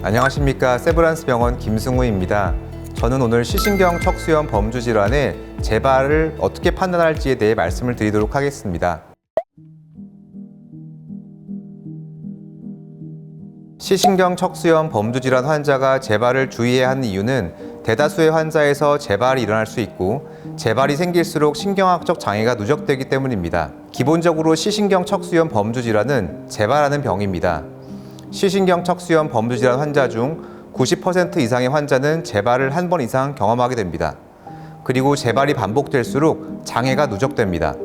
안녕하십니까. 세브란스 병원 김승우입니다. 저는 오늘 시신경 척수염 범주 질환의 재발을 어떻게 판단할지에 대해 말씀을 드리도록 하겠습니다. 시신경 척수염 범주 질환 환자가 재발을 주의해야 하는 이유는 대다수의 환자에서 재발이 일어날 수 있고 재발이 생길수록 신경학적 장애가 누적되기 때문입니다. 기본적으로 시신경 척수염 범주 질환은 재발하는 병입니다. 시신경 척수염 범주 질환 환자 중 90% 이상의 환자는 재발을 한 번 이상 경험하게 됩니다. 그리고 재발이 반복될수록 장애가 누적됩니다.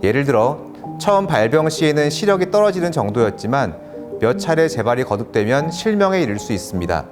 예를 들어 처음 발병 시에는 시력이 떨어지는 정도였지만 몇 차례 재발이 거듭되면 실명에 이를 수 있습니다.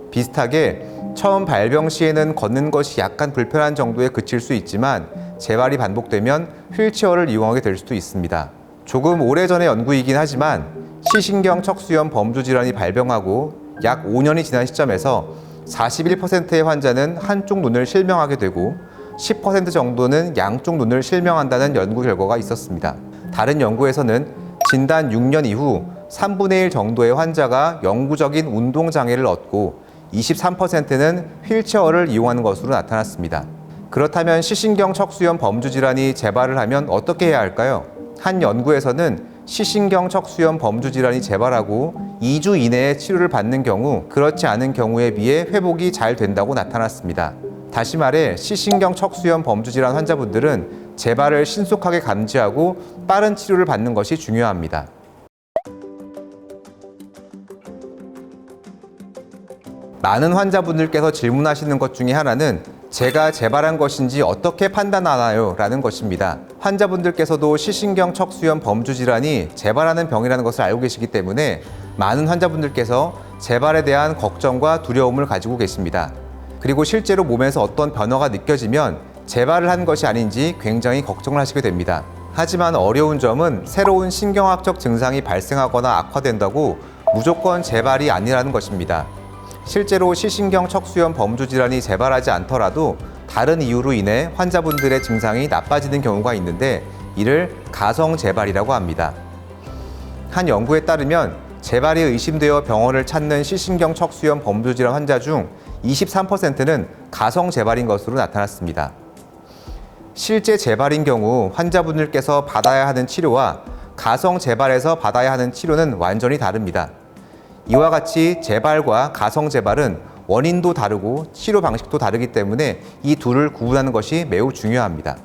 비슷하게 처음 발병 시에는 걷는 것이 약간 불편한 정도에 그칠 수 있지만 재발이 반복되면 휠체어를 이용하게 될 수도 있습니다. 조금 오래전의 연구이긴 하지만 시신경 척수염 범주 질환이 발병하고 약 5년이 지난 시점에서 41%의 환자는 한쪽 눈을 실명하게 되고 10% 정도는 양쪽 눈을 실명한다는 연구 결과가 있었습니다. 다른 연구에서는 진단 6년 이후 3분의 1 정도의 환자가 영구적인 운동장애를 얻고 23%는 휠체어를 이용하는 것으로 나타났습니다. 그렇다면 시신경 척수염 범주 질환이 재발을 하면 어떻게 해야 할까요? 한 연구에서는 시신경 척수염 범주 질환이 재발하고 2주 이내에 치료를 받는 경우 그렇지 않은 경우에 비해 회복이 잘 된다고 나타났습니다. 다시 말해 시신경 척수염 범주 질환 환자분들은 재발을 신속하게 감지하고 빠른 치료를 받는 것이 중요합니다. 많은 환자분들께서 질문하시는 것 중에 하나는 제가 재발한 것인지 어떻게 판단하나요? 라는 것입니다. 환자분들께서도 시신경 척수염 범주 질환이 재발하는 병이라는 것을 알고 계시기 때문에 많은 환자분들께서 재발에 대한 걱정과 두려움을 가지고 계십니다. 그리고 실제로 몸에서 어떤 변화가 느껴지면 재발을 한 것이 아닌지 굉장히 걱정을 하시게 됩니다. 하지만 어려운 점은 새로운 신경학적 증상이 발생하거나 악화된다고 무조건 재발이 아니라는 것입니다. 실제로 시신경 척수염 범주 질환이 재발하지 않더라도 다른 이유로 인해 환자분들의 증상이 나빠지는 경우가 있는데 이를 가성 재발이라고 합니다. 한 연구에 따르면 재발이 의심되어 병원을 찾는 시신경 척수염 범주 질환 환자 중 23%는 가성 재발인 것으로 나타났습니다. 실제 재발인 경우 환자분들께서 받아야 하는 치료와 가성 재발에서 받아야 하는 치료는 완전히 다릅니다. 이와 같이 재발과 가성 재발은 원인도 다르고 치료 방식도 다르기 때문에 이 둘을 구분하는 것이 매우 중요합니다.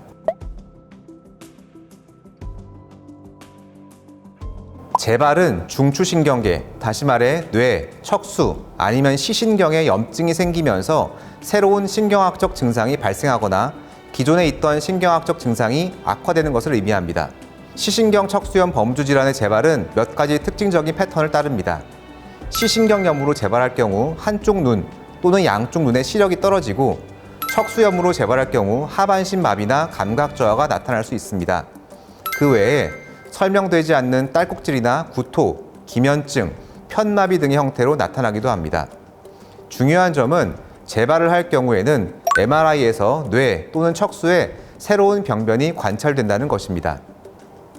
재발은 중추신경계, 다시 말해 뇌, 척수 아니면 시신경에 염증이 생기면서 새로운 신경학적 증상이 발생하거나 기존에 있던 신경학적 증상이 악화되는 것을 의미합니다. 시신경 척수염 범주 질환의 재발은 몇 가지 특징적인 패턴을 따릅니다. 시신경염으로 재발할 경우 한쪽 눈 또는 양쪽 눈의 시력이 떨어지고 척수염으로 재발할 경우 하반신 마비나 감각 저하가 나타날 수 있습니다. 그 외에 설명되지 않는 딸꾹질이나 구토, 기면증, 편마비 등의 형태로 나타나기도 합니다. 중요한 점은 재발을 할 경우에는 MRI에서 뇌 또는 척수에 새로운 병변이 관찰된다는 것입니다.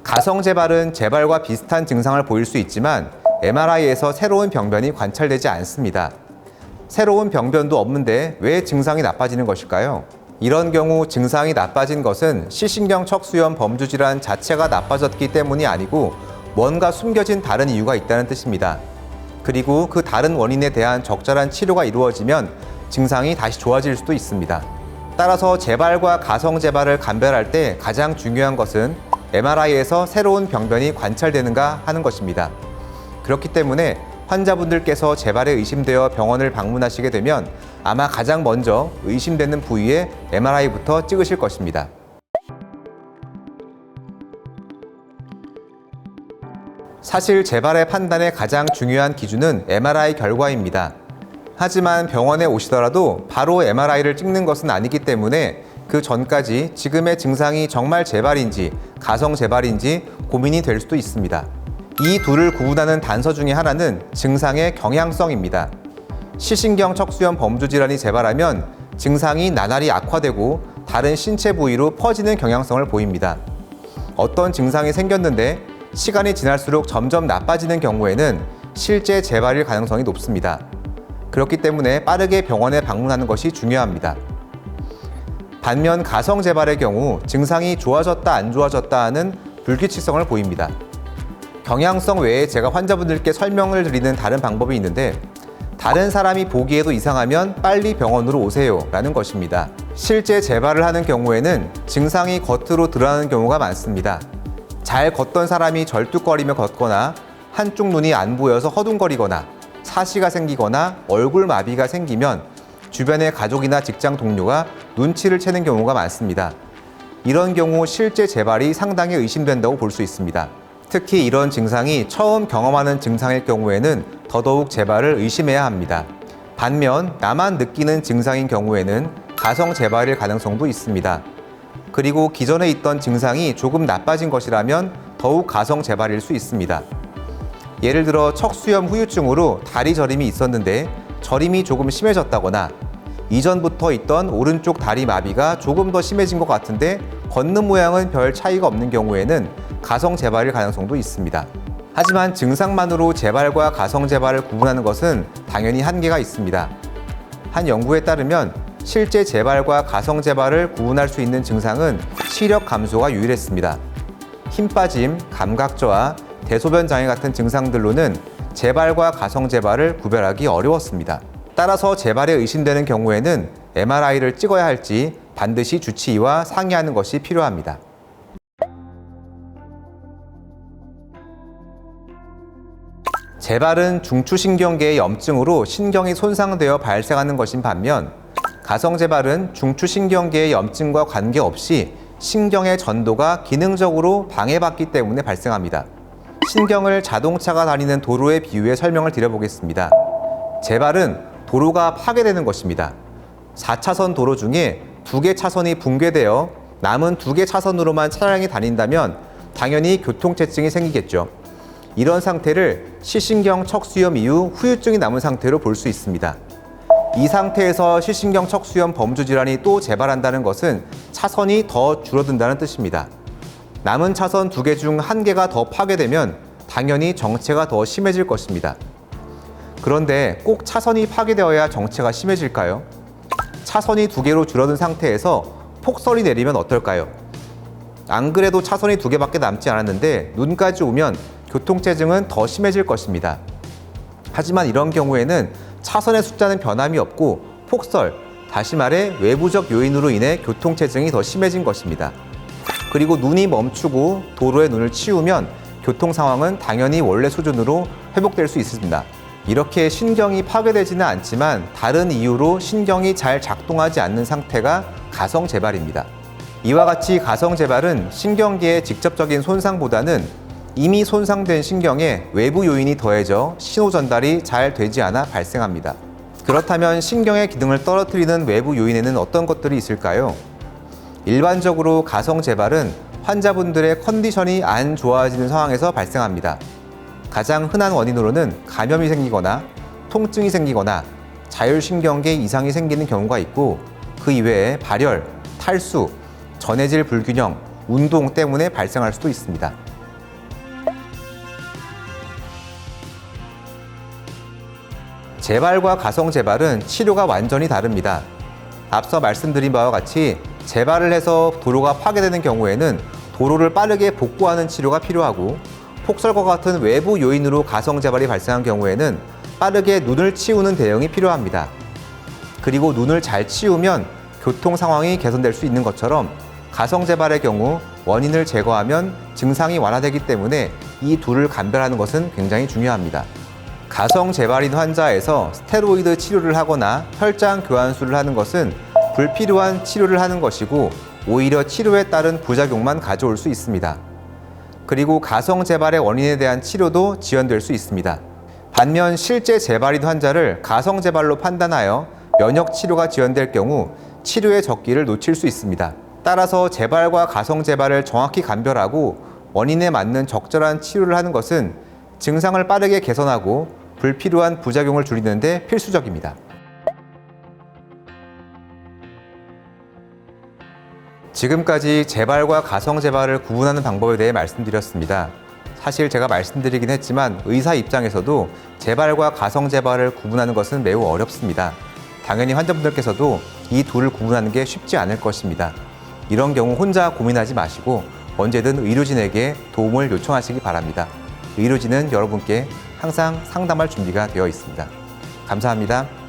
가성 재발은 재발과 비슷한 증상을 보일 수 있지만 MRI에서 새로운 병변이 관찰되지 않습니다. 새로운 병변도 없는데 왜 증상이 나빠지는 것일까요? 이런 경우 증상이 나빠진 것은 시신경 척수염 범주 질환 자체가 나빠졌기 때문이 아니고 뭔가 숨겨진 다른 이유가 있다는 뜻입니다. 그리고 그 다른 원인에 대한 적절한 치료가 이루어지면 증상이 다시 좋아질 수도 있습니다. 따라서 재발과 가성 재발을 감별할 때 가장 중요한 것은 MRI에서 새로운 병변이 관찰되는가 하는 것입니다. 그렇기 때문에 환자분들께서 재발에 의심되어 병원을 방문하시게 되면 아마 가장 먼저 의심되는 부위에 MRI부터 찍으실 것입니다. 사실 재발의 판단의 가장 중요한 기준은 MRI 결과입니다. 하지만 병원에 오시더라도 바로 MRI를 찍는 것은 아니기 때문에 그 전까지 지금의 증상이 정말 재발인지 가성 재발인지 고민이 될 수도 있습니다. 이 둘을 구분하는 단서 중에 하나는 증상의 경향성입니다. 시신경 척수염 범주 질환이 재발하면 증상이 나날이 악화되고 다른 신체 부위로 퍼지는 경향성을 보입니다. 어떤 증상이 생겼는데 시간이 지날수록 점점 나빠지는 경우에는 실제 재발일 가능성이 높습니다. 그렇기 때문에 빠르게 병원에 방문하는 것이 중요합니다. 반면 가성 재발의 경우 증상이 좋아졌다 안 좋아졌다 하는 불규칙성을 보입니다. 경향성 외에 제가 환자분들께 설명을 드리는 다른 방법이 있는데 다른 사람이 보기에도 이상하면 빨리 병원으로 오세요 라는 것입니다. 실제 재발을 하는 경우에는 증상이 겉으로 드러나는 경우가 많습니다. 잘 걷던 사람이 절뚝거리며 걷거나 한쪽 눈이 안 보여서 허둥거리거나 사시가 생기거나 얼굴 마비가 생기면 주변의 가족이나 직장 동료가 눈치를 채는 경우가 많습니다. 이런 경우 실제 재발이 상당히 의심된다고 볼 수 있습니다. 특히 이런 증상이 처음 경험하는 증상일 경우에는 더더욱 재발을 의심해야 합니다. 반면 나만 느끼는 증상인 경우에는 가성 재발일 가능성도 있습니다. 그리고 기존에 있던 증상이 조금 나빠진 것이라면 더욱 가성 재발일 수 있습니다. 예를 들어 척수염 후유증으로 다리 저림이 있었는데 저림이 조금 심해졌다거나 이전부터 있던 오른쪽 다리 마비가 조금 더 심해진 것 같은데 걷는 모양은 별 차이가 없는 경우에는 가성 재발일 가능성도 있습니다. 하지만 증상만으로 재발과 가성 재발을 구분하는 것은 당연히 한계가 있습니다. 한 연구에 따르면 실제 재발과 가성 재발을 구분할 수 있는 증상은 시력 감소가 유일했습니다. 힘 빠짐, 감각 저하, 대소변 장애 같은 증상들로는 재발과 가성 재발을 구별하기 어려웠습니다. 따라서 재발에 의심되는 경우에는 MRI를 찍어야 할지 반드시 주치의와 상의하는 것이 필요합니다. 재발은 중추신경계의 염증으로 신경이 손상되어 발생하는 것인 반면 가성재발은 중추신경계의 염증과 관계없이 신경의 전도가 기능적으로 방해받기 때문에 발생합니다. 신경을 자동차가 다니는 도로에 비유해 설명을 드려보겠습니다. 재발은 도로가 파괴되는 것입니다. 4차선 도로 중에 2개 차선이 붕괴되어 남은 2개 차선으로만 차량이 다닌다면 당연히 교통체증이 생기겠죠. 이런 상태를 시신경 척수염 이후 후유증이 남은 상태로 볼 수 있습니다. 이 상태에서 시신경 척수염 범주 질환이 또 재발한다는 것은 차선이 더 줄어든다는 뜻입니다. 남은 차선 2개 중 1개가 더 파괴되면 당연히 정체가 더 심해질 것입니다. 그런데 꼭 차선이 파괴되어야 정체가 심해질까요? 차선이 2개로 줄어든 상태에서 폭설이 내리면 어떨까요? 안 그래도 차선이 2개밖에 남지 않았는데 눈까지 오면 교통체증은 더 심해질 것입니다. 하지만 이런 경우에는 차선의 숫자는 변함이 없고 폭설, 다시 말해 외부적 요인으로 인해 교통체증이 더 심해진 것입니다. 그리고 눈이 멈추고 도로에 눈을 치우면 교통 상황은 당연히 원래 수준으로 회복될 수 있습니다. 이렇게 신경이 파괴되지는 않지만 다른 이유로 신경이 잘 작동하지 않는 상태가 가성재발입니다. 이와 같이 가성재발은 신경계의 직접적인 손상보다는 이미 손상된 신경에 외부 요인이 더해져 신호 전달이 잘 되지 않아 발생합니다. 그렇다면 신경의 기능을 떨어뜨리는 외부 요인에는 어떤 것들이 있을까요? 일반적으로 가성재발은 환자분들의 컨디션이 안 좋아지는 상황에서 발생합니다. 가장 흔한 원인으로는 감염이 생기거나 통증이 생기거나 자율신경계 이상이 생기는 경우가 있고 그 이외에 발열, 탈수, 전해질 불균형, 운동 때문에 발생할 수도 있습니다. 재발과 가성재발은 치료가 완전히 다릅니다. 앞서 말씀드린 바와 같이 재발을 해서 도로가 파괴되는 경우에는 도로를 빠르게 복구하는 치료가 필요하고 폭설과 같은 외부 요인으로 가성재발이 발생한 경우에는 빠르게 눈을 치우는 대응이 필요합니다. 그리고 눈을 잘 치우면 교통 상황이 개선될 수 있는 것처럼 가성재발의 경우 원인을 제거하면 증상이 완화되기 때문에 이 둘을 감별하는 것은 굉장히 중요합니다. 가성재발인 환자에서 스테로이드 치료를 하거나 혈장 교환술을 하는 것은 불필요한 치료를 하는 것이고 오히려 치료에 따른 부작용만 가져올 수 있습니다. 그리고 가성재발의 원인에 대한 치료도 지연될 수 있습니다. 반면 실제 재발인 환자를 가성재발로 판단하여 면역 치료가 지연될 경우 치료의 적기를 놓칠 수 있습니다. 따라서 재발과 가성재발을 정확히 감별하고 원인에 맞는 적절한 치료를 하는 것은 증상을 빠르게 개선하고 불필요한 부작용을 줄이는 데 필수적입니다. 지금까지 재발과 가성재발을 구분하는 방법에 대해 말씀드렸습니다. 사실 제가 말씀드리긴 했지만 의사 입장에서도 재발과 가성 재발을 구분하는 것은 매우 어렵습니다. 당연히 환자분들께서도 이 둘을 구분하는 게 쉽지 않을 것입니다. 이런 경우 혼자 고민하지 마시고 언제든 의료진에게 도움을 요청하시기 바랍니다. 의료진은 여러분께 항상 상담할 준비가 되어 있습니다. 감사합니다.